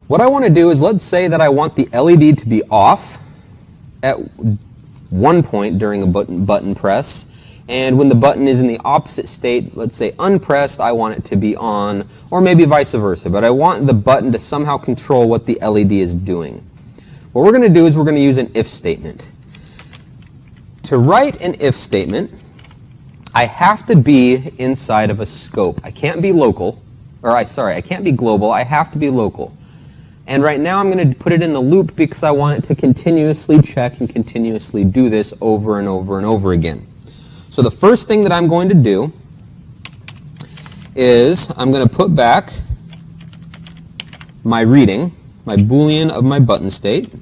What I want to do is, let's say that I want the LED to be off at one point during a button press, and when the button is in the opposite state, let's say unpressed, I want it to be on, or maybe vice versa, but I want the button to somehow control what the LED is doing. What we're going to do is we're going to use an if statement. To write an if statement, I have to be inside of a scope. I can't be local, I can't be global, I have to be local. And right now I'm going to put it in the loop because I want it to continuously check and continuously do this over and over and over again. So the first thing that I'm going to do is I'm going to put back my reading, my Boolean of my button state.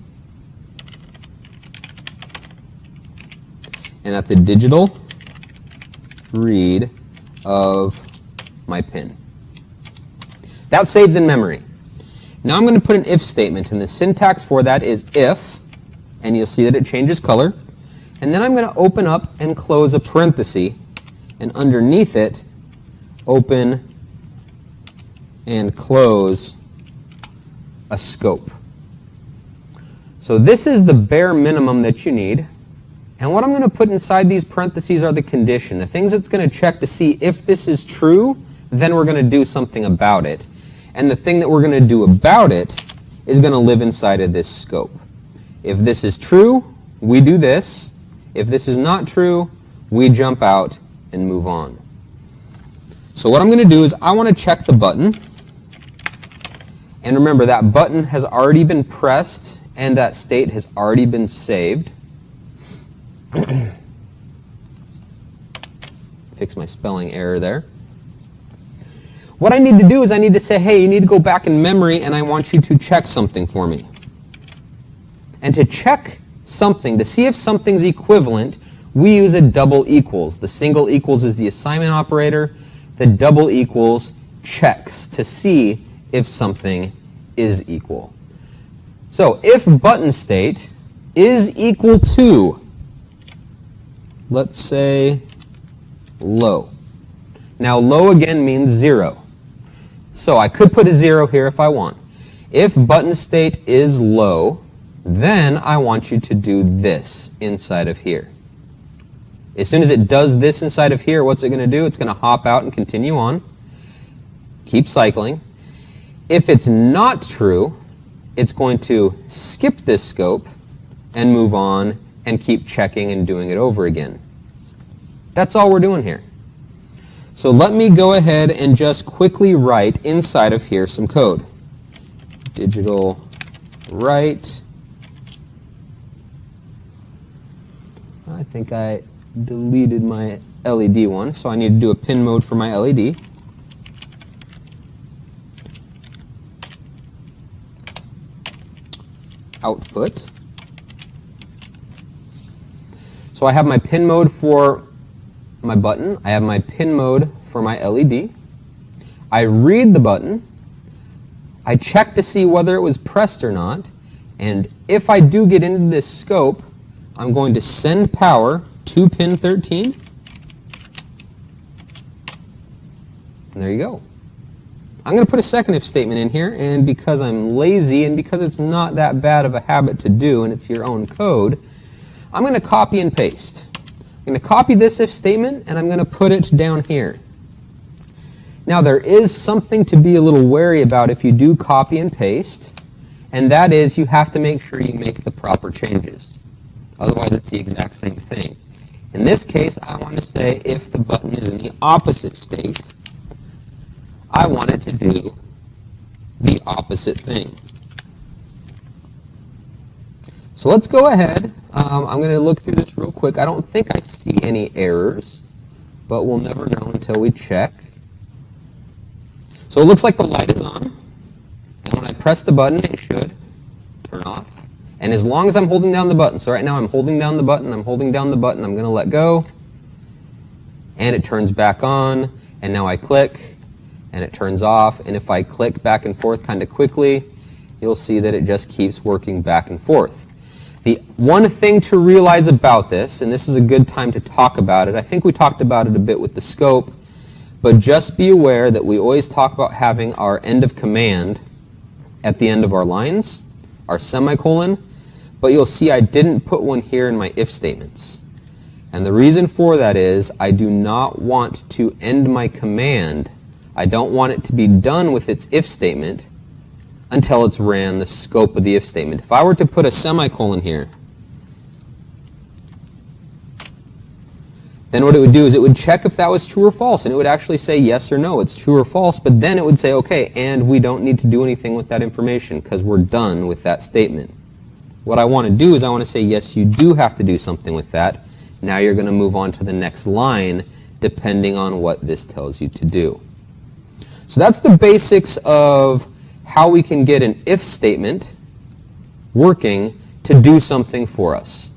And that's a digital read of my pin. That saves in memory. Now I'm going to put an if statement, and the syntax for that is if, and you'll see that it changes color. And then I'm going to open up and close a parenthesis, and underneath it, open and close a scope. So this is the bare minimum that you need. And what I'm going to put inside these parentheses are the condition, the things it's going to check to see if this is true, then we're going to do something about it. And the thing that we're going to do about it is going to live inside of this scope. If this is true, we do this. If this is not true, we jump out and move on. So what I'm going to do is I want to check the button. And remember, that button has already been pressed and that state has already been saved. Fix my spelling error there. What I need to do is I need to say, hey, you need to go back in memory and I want you to check something for me. And to check something, to see if something's equivalent, we use a double equals. The single equals is the assignment operator. The double equals checks to see if something is equal. So if button state is equal to, let's say, low. Now low again means 0. So I could put a 0 here if I want. If button state is low, then I want you to do this inside of here. As soon as it does this inside of here, what's it going to do? It's going to hop out and continue on. Keep cycling. If it's not true, it's going to skip this scope and move on and keep checking and doing it over again. That's all we're doing here. So let me go ahead and just quickly write inside of here some code. Digital write. I think I deleted my LED one, so I need to do a pin mode for my LED. Output. So I have my pin mode for my button. I have my pin mode for my LED. I read the button. I check to see whether it was pressed or not. And if I do get into this scope, I'm going to send power to pin 13. And there you go. I'm going to put a second if statement in here, and because I'm lazy and because it's not that bad of a habit to do and it's your own code, I'm going to copy and paste. I'm going to copy this if statement and I'm going to put it down here. Now there is something to be a little wary about if you do copy and paste, and that is you have to make sure you make the proper changes. Otherwise it's the exact same thing. In this case, I want to say if the button is in the opposite state, I want it to do the opposite thing. So let's go ahead. I'm going to look through this real quick. I don't think I see any errors, but we'll never know until we check. So it looks like the light is on. And when I press the button, it should turn off. And as long as I'm holding down the button, so right now I'm holding down the button, I'm holding down the button, I'm going to let go. And it turns back on. And now I click. And it turns off, and if I click back and forth kind of quickly, you'll see that it just keeps working back and forth. The one thing to realize about this, and this is a good time to talk about it, I think we talked about it a bit with the scope, but just be aware that we always talk about having our end of command at the end of our lines, our semicolon, but you'll see I didn't put one here in my if statements. And the reason for that is I do not want to end my command. I don't want it to be done with its if statement until it's ran the scope of the if statement. If I were to put a semicolon here, then what it would do is it would check if that was true or false, and it would actually say yes or no, it's true or false, but then it would say, okay, and we don't need to do anything with that information because we're done with that statement. What I want to do is I want to say, yes, you do have to do something with that. Now you're going to move on to the next line depending on what this tells you to do. So that's the basics of how we can get an if statement working to do something for us.